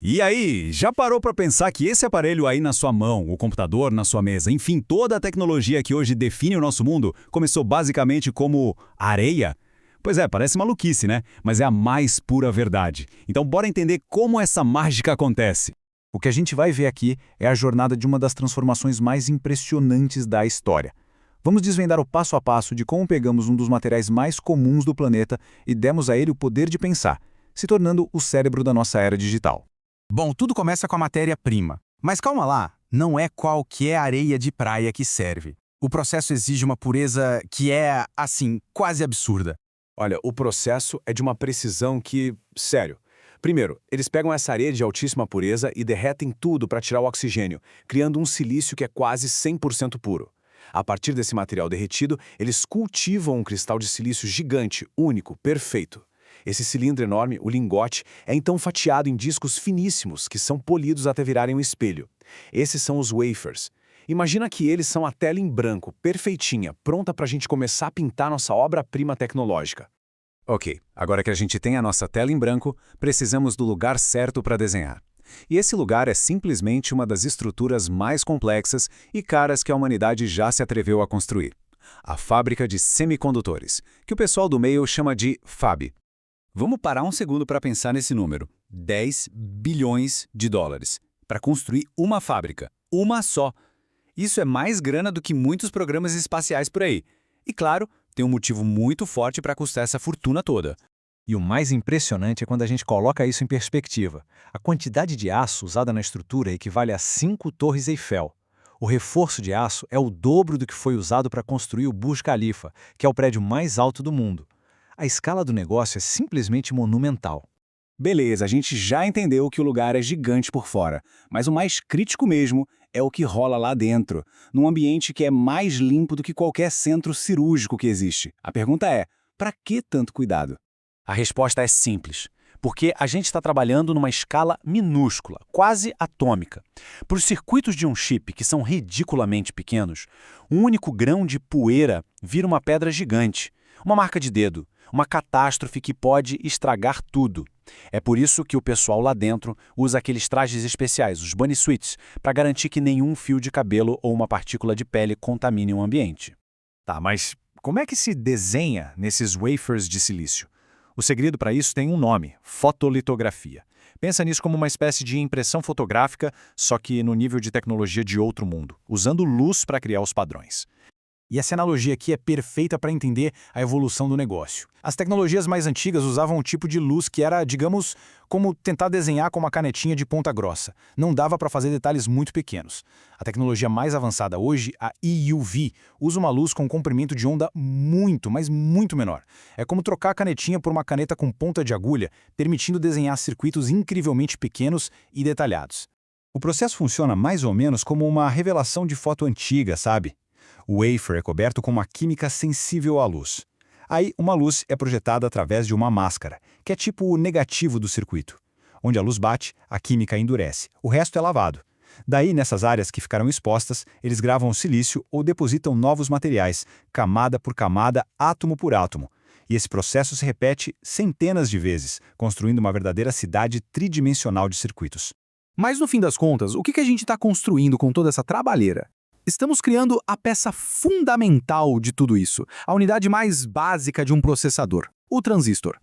E aí, já parou para pensar que esse aparelho aí na sua mão, o computador na sua mesa, enfim, toda a tecnologia que hoje define o nosso mundo, começou basicamente como areia? Pois é, parece maluquice, né? Mas é a mais pura verdade. Então bora entender como essa mágica acontece. O que a gente vai ver aqui é a jornada de uma das transformações mais impressionantes da história. Vamos desvendar o passo a passo de como pegamos um dos materiais mais comuns do planeta e demos a ele o poder de pensar, se tornando o cérebro da nossa era digital. Bom, tudo começa com a matéria-prima. Mas calma lá, não é qualquer areia de praia que serve. O processo exige uma pureza que é, assim, quase absurda. Olha, o processo é de uma precisão que, sério. Primeiro, eles pegam essa areia de altíssima pureza e derretem tudo para tirar o oxigênio, criando um silício que é quase 100% puro. A partir desse material derretido, eles cultivam um cristal de silício gigante, único, perfeito. Esse cilindro enorme, o lingote, é então fatiado em discos finíssimos que são polidos até virarem um espelho. Esses são os wafers. Imagina que eles são a tela em branco, perfeitinha, pronta para a gente começar a pintar nossa obra-prima tecnológica. Ok, agora que a gente tem a nossa tela em branco, precisamos do lugar certo para desenhar. E esse lugar é simplesmente uma das estruturas mais complexas e caras que a humanidade já se atreveu a construir. A fábrica de semicondutores, que o pessoal do meio chama de FAB. Vamos parar um segundo para pensar nesse número. 10 bilhões de dólares. Para construir uma fábrica. Uma só. Isso é mais grana do que muitos programas espaciais por aí. E claro, tem um motivo muito forte para custar essa fortuna toda. E o mais impressionante é quando a gente coloca isso em perspectiva. A quantidade de aço usada na estrutura equivale a 5 torres Eiffel. O reforço de aço é o dobro do que foi usado para construir o Burj Khalifa, que é o prédio mais alto do mundo. A escala do negócio é simplesmente monumental. Beleza, a gente já entendeu que o lugar é gigante por fora, mas o mais crítico mesmo é o que rola lá dentro, num ambiente que é mais limpo do que qualquer centro cirúrgico que existe. A pergunta é, para que tanto cuidado? A resposta é simples, porque a gente está trabalhando numa escala minúscula, quase atômica. Para os circuitos de um chip, que são ridiculamente pequenos, um único grão de poeira vira uma pedra gigante, uma marca de dedo, uma catástrofe que pode estragar tudo. É por isso que o pessoal lá dentro usa aqueles trajes especiais, os bunny suits, para garantir que nenhum fio de cabelo ou uma partícula de pele contamine o ambiente. Tá, mas como é que se desenha nesses wafers de silício? O segredo para isso tem um nome: fotolitografia. Pensa nisso como uma espécie de impressão fotográfica, só que no nível de tecnologia de outro mundo, usando luz para criar os padrões. E essa analogia aqui é perfeita para entender a evolução do negócio. As tecnologias mais antigas usavam um tipo de luz que era, digamos, como tentar desenhar com uma canetinha de ponta grossa. Não dava para fazer detalhes muito pequenos. A tecnologia mais avançada hoje, a EUV, usa uma luz com um comprimento de onda muito, mas muito menor. É como trocar a canetinha por uma caneta com ponta de agulha, permitindo desenhar circuitos incrivelmente pequenos e detalhados. O processo funciona mais ou menos como uma revelação de foto antiga, sabe? O wafer é coberto com uma química sensível à luz. Aí, uma luz é projetada através de uma máscara, que é tipo o negativo do circuito. Onde a luz bate, a química endurece. O resto é lavado. Daí, nessas áreas que ficaram expostas, eles gravam o silício ou depositam novos materiais, camada por camada, átomo por átomo. E esse processo se repete centenas de vezes, construindo uma verdadeira cidade tridimensional de circuitos. Mas no fim das contas, o que a gente está construindo com toda essa trabalheira? Estamos criando a peça fundamental de tudo isso, a unidade mais básica de um processador, o transistor.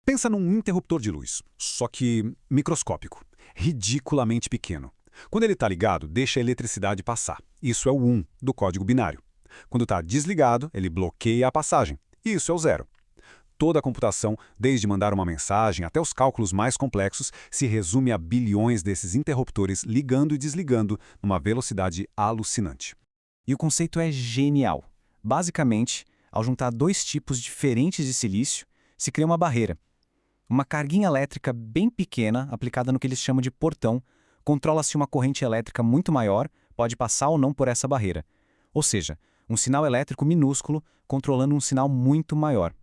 Pensa num interruptor de luz, só que microscópico, ridiculamente pequeno. Quando ele está ligado, deixa a eletricidade passar. Isso é o 1 do código binário. Quando está desligado, ele bloqueia a passagem. Isso é o 0. Toda a computação, desde mandar uma mensagem até os cálculos mais complexos, se resume a bilhões desses interruptores ligando e desligando numa velocidade alucinante. E o conceito é genial. Basicamente, ao juntar dois tipos diferentes de silício, se cria uma barreira. Uma carguinha elétrica bem pequena, aplicada no que eles chamam de portão, controla-se uma corrente elétrica muito maior, pode passar ou não por essa barreira. Ou seja, um sinal elétrico minúsculo controlando um sinal muito maior.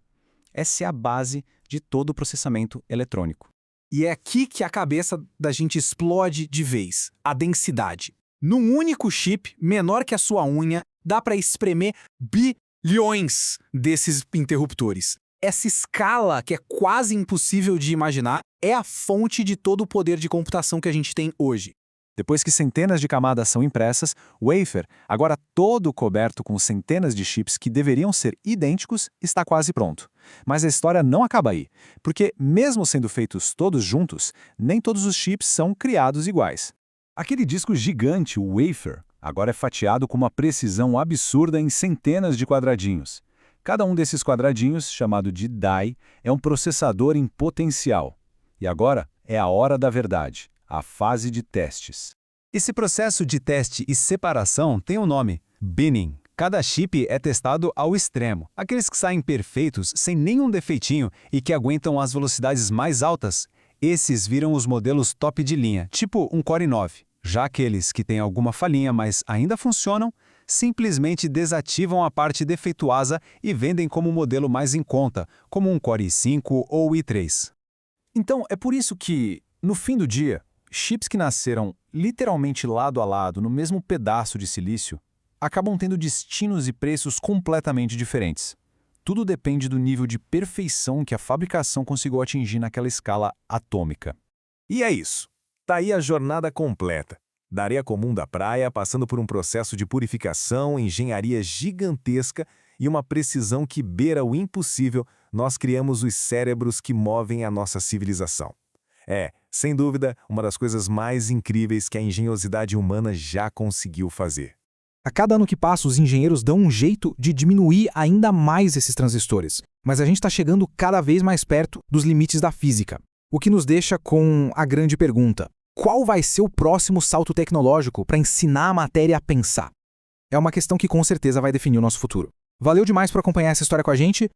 Essa é a base de todo o processamento eletrônico. E é aqui que a cabeça da gente explode de vez, a densidade. Num único chip, menor que a sua unha, dá para espremer bilhões desses interruptores. Essa escala, que é quase impossível de imaginar, é a fonte de todo o poder de computação que a gente tem hoje. Depois que centenas de camadas são impressas, o wafer, agora todo coberto com centenas de chips que deveriam ser idênticos, está quase pronto. Mas a história não acaba aí, porque mesmo sendo feitos todos juntos, nem todos os chips são criados iguais. Aquele disco gigante, o wafer, agora é fatiado com uma precisão absurda em centenas de quadradinhos. Cada um desses quadradinhos, chamado de die, é um processador em potencial. E agora é a hora da verdade, a fase de testes. Esse processo de teste e separação tem um nome, binning. Cada chip é testado ao extremo, aqueles que saem perfeitos, sem nenhum defeitinho e que aguentam as velocidades mais altas. Esses viram os modelos top de linha, tipo um Core i9. Já aqueles que têm alguma falhinha, mas ainda funcionam, simplesmente desativam a parte defeituosa e vendem como um modelo mais em conta, como um Core i5 ou i3. Então, é por isso que, no fim do dia, chips que nasceram literalmente lado a lado no mesmo pedaço de silício acabam tendo destinos e preços completamente diferentes. Tudo depende do nível de perfeição que a fabricação conseguiu atingir naquela escala atômica. E é isso. Tá aí a jornada completa. Da areia comum da praia, passando por um processo de purificação, engenharia gigantesca e uma precisão que beira o impossível, nós criamos os cérebros que movem a nossa civilização. É, sem dúvida, uma das coisas mais incríveis que a engenhosidade humana já conseguiu fazer. A cada ano que passa, os engenheiros dão um jeito de diminuir ainda mais esses transistores. Mas a gente está chegando cada vez mais perto dos limites da física. O que nos deixa com a grande pergunta: qual vai ser o próximo salto tecnológico para ensinar a matéria a pensar? É uma questão que com certeza vai definir o nosso futuro. Valeu demais por acompanhar essa história com a gente.